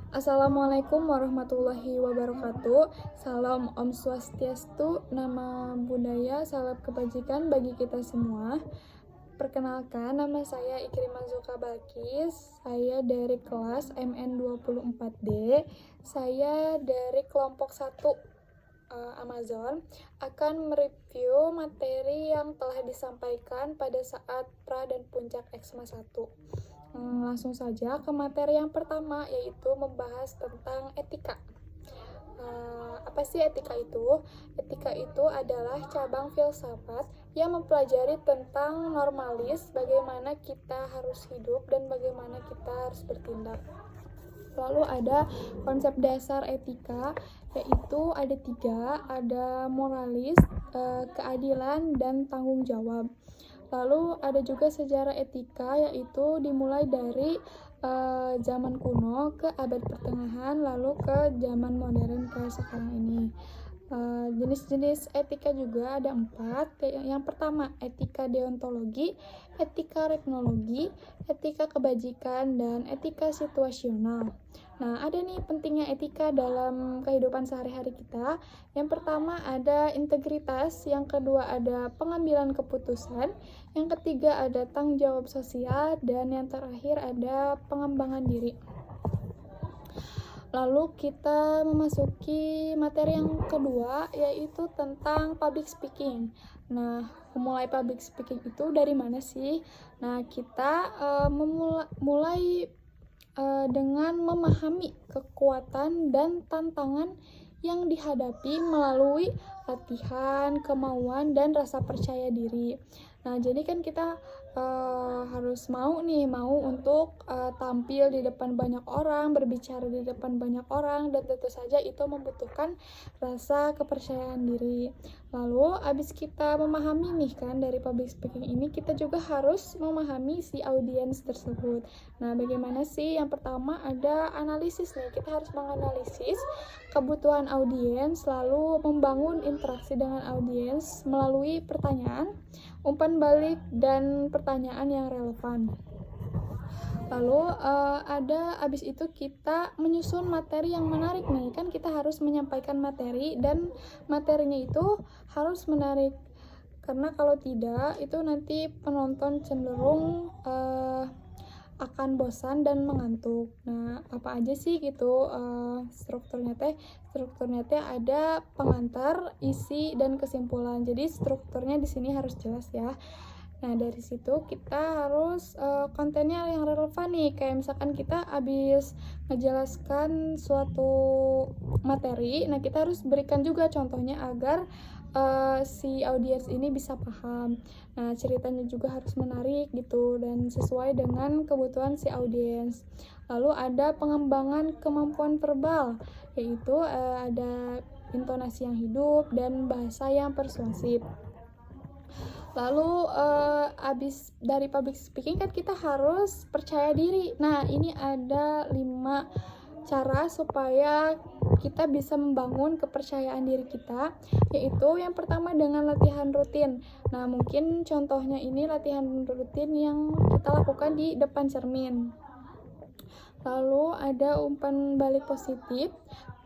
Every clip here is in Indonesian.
Assalamualaikum warahmatullahi wabarakatuh. Salam Om Swastiastu, nama budaya, salam kebajikan bagi kita semua. Perkenalkan, nama saya Ikrimah Zulka Balkis. Saya dari kelas MN24D. Saya dari kelompok 1 Amazon akan mereview materi yang telah disampaikan pada saat pra dan puncak Eksma 1. Langsung saja ke materi yang pertama, yaitu membahas tentang etika. Apa sih etika itu? Etika itu adalah cabang filsafat yang mempelajari tentang normalis, bagaimana kita harus hidup dan bagaimana kita harus bertindak. Lalu ada konsep dasar etika, yaitu ada 3, ada moralis, keadilan, dan tanggung jawab. Lalu ada juga sejarah etika, yaitu dimulai dari zaman kuno ke abad pertengahan, lalu ke zaman modern kayak sekarang ini. Jenis-jenis etika juga ada 4. Yang pertama, etika deontologi, etika reknologi, etika kebajikan, dan etika situasional. Nah, ada nih pentingnya etika dalam kehidupan sehari-hari kita. Yang pertama ada integritas, yang kedua ada pengambilan keputusan, yang ketiga ada tanggung jawab sosial, dan yang terakhir ada pengembangan diri. Lalu kita memasuki materi yang kedua, yaitu tentang public speaking. Nah, memulai public speaking itu dari mana sih? Nah, kita mulai dengan memahami kekuatan dan tantangan yang dihadapi melalui latihan, kemauan, dan rasa percaya diri. Nah, jadi kan kita harus mau untuk tampil di depan banyak orang, berbicara di depan banyak orang, dan tentu saja itu membutuhkan rasa kepercayaan diri. Lalu abis kita memahami nih kan dari public speaking ini, kita juga harus memahami si audiens tersebut. Nah, bagaimana sih? Yang pertama ada analisis nih. Kita harus menganalisis kebutuhan audiens, lalu membangun interaksi dengan audiens melalui pertanyaan, umpan balik, dan pertanyaan yang relevan. Lalu abis itu kita menyusun materi yang menarik nih. Kan kita harus menyampaikan materi, dan materinya itu harus menarik. Karena kalau tidak, itu nanti penonton cenderung akan bosan dan mengantuk. Nah, apa aja sih gitu strukturnya teh? Strukturnya teh ada pengantar, isi, dan kesimpulan. Jadi strukturnya di sini harus jelas ya. Nah, dari situ kita harus kontennya yang relevan nih. Kayak misalkan kita habis menjelaskan suatu materi, nah kita harus berikan juga contohnya agar si audiens ini bisa paham. Nah, ceritanya juga harus menarik gitu dan sesuai dengan kebutuhan si audiens. Lalu ada pengembangan kemampuan verbal, yaitu ada intonasi yang hidup dan bahasa yang persuasif. Lalu abis dari public speaking kan kita harus percaya diri. Nah, ini ada 5 cara supaya kita bisa membangun kepercayaan diri kita, yaitu yang pertama dengan latihan rutin. Nah, mungkin contohnya ini latihan rutin yang kita lakukan di depan cermin. Lalu ada umpan balik positif,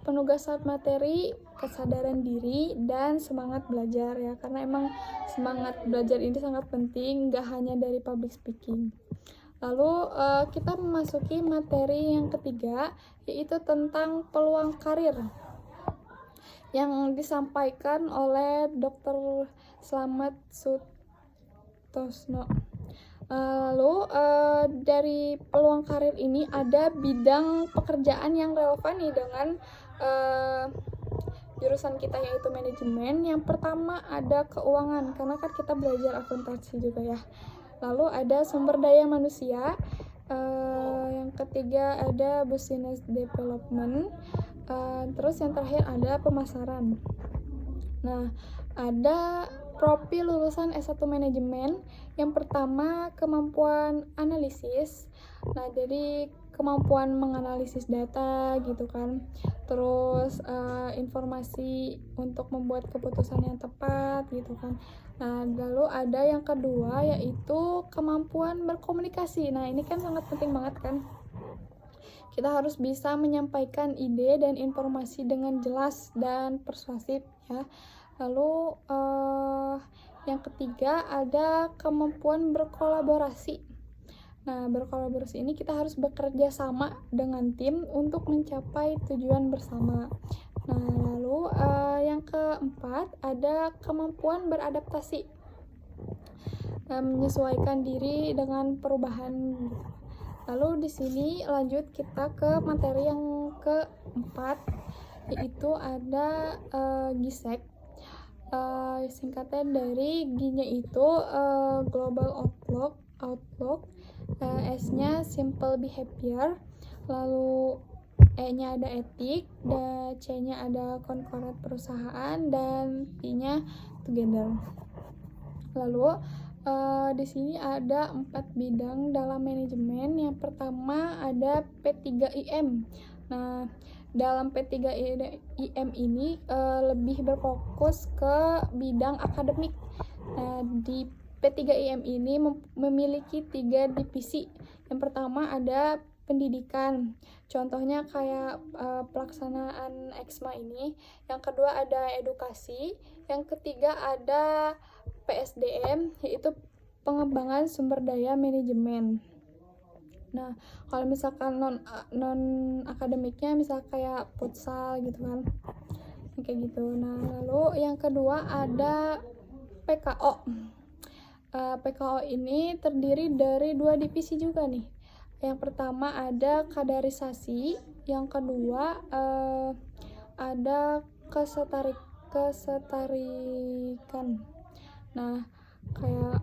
penugasan materi, kesadaran diri, dan semangat belajar ya, karena emang semangat belajar ini sangat penting, gak hanya dari public speaking. Lalu kita memasuki materi yang ketiga, yaitu tentang peluang karir yang disampaikan oleh Dr. Slamet Sutosno. Lalu dari peluang karir ini ada bidang pekerjaan yang relevan nih dengan jurusan kita, yaitu manajemen. Yang pertama ada keuangan, karena kan kita belajar akuntansi juga ya. Lalu ada sumber daya manusia, yang ketiga ada business development, terus yang terakhir ada pemasaran. Nah, ada profil lulusan S1 manajemen. Yang pertama kemampuan analisis. Nah, jadi kemampuan menganalisis data gitu kan, terus informasi untuk membuat keputusan yang tepat gitu kan. Nah, lalu ada yang kedua yaitu kemampuan berkomunikasi. Nah, ini kan sangat penting banget kan, kita harus bisa menyampaikan ide dan informasi dengan jelas dan persuasif ya. Lalu yang ketiga ada kemampuan berkolaborasi. Nah, berkolaborasi ini kita harus bekerja sama dengan tim untuk mencapai tujuan bersama. Nah, lalu yang keempat ada kemampuan beradaptasi, menyesuaikan diri dengan perubahan gitu. Lalu di sini lanjut kita ke materi yang keempat, yaitu ada GISEK. Singkatan dari G-nya itu Global Outlook, S-nya Simple Behavior, lalu E-nya ada etik, dan C-nya ada concurrent perusahaan, dan T-nya together. Lalu di sini ada 4 bidang dalam manajemen. Yang pertama ada P3IM. Nah, dalam P3IM ini lebih berfokus ke bidang akademik. Nah, di P3IM ini memiliki 3 divisi. Yang pertama ada pendidikan, contohnya kayak pelaksanaan EXMA ini. Yang kedua ada edukasi. Yang ketiga ada PSDM, yaitu pengembangan sumber daya manajemen. Nah, kalau misalkan non akademiknya misal kayak futsal gitu kan, kayak gitu. Nah, lalu yang kedua ada PKO. PKO ini terdiri dari 2 divisi juga nih. Yang pertama ada kaderisasi, yang kedua ada kesetarikan. Nah, kayak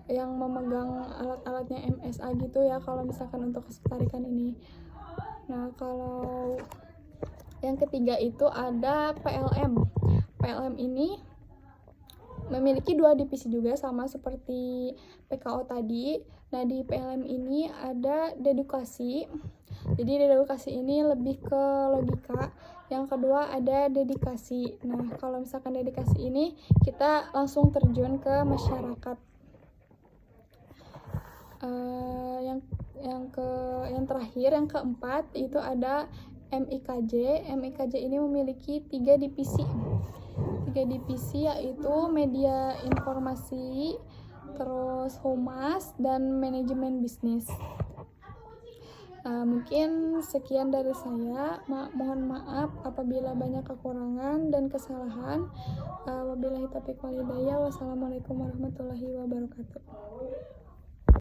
yang memegang alat-alatnya MSA gitu ya kalau misalkan untuk kesetarikan ini. Nah, kalau yang ketiga itu ada PLM. PLM ini memiliki 2 divisi juga sama seperti PKO tadi. Nah, di PLM ini ada dedukasi. Jadi dedukasi ini lebih ke logika. Yang kedua ada dedikasi. Nah, kalau misalkan dedikasi ini kita langsung terjun ke masyarakat. Yang terakhir, yang keempat itu ada MIKJ. MIKJ ini memiliki 3 divisi. 3 divisi yaitu media informasi, terus humas, dan manajemen bisnis. Mungkin sekian dari saya. Mohon maaf apabila banyak kekurangan dan kesalahan. Wabillahi taufiq wal hidayah. Wassalamualaikum warahmatullahi wabarakatuh.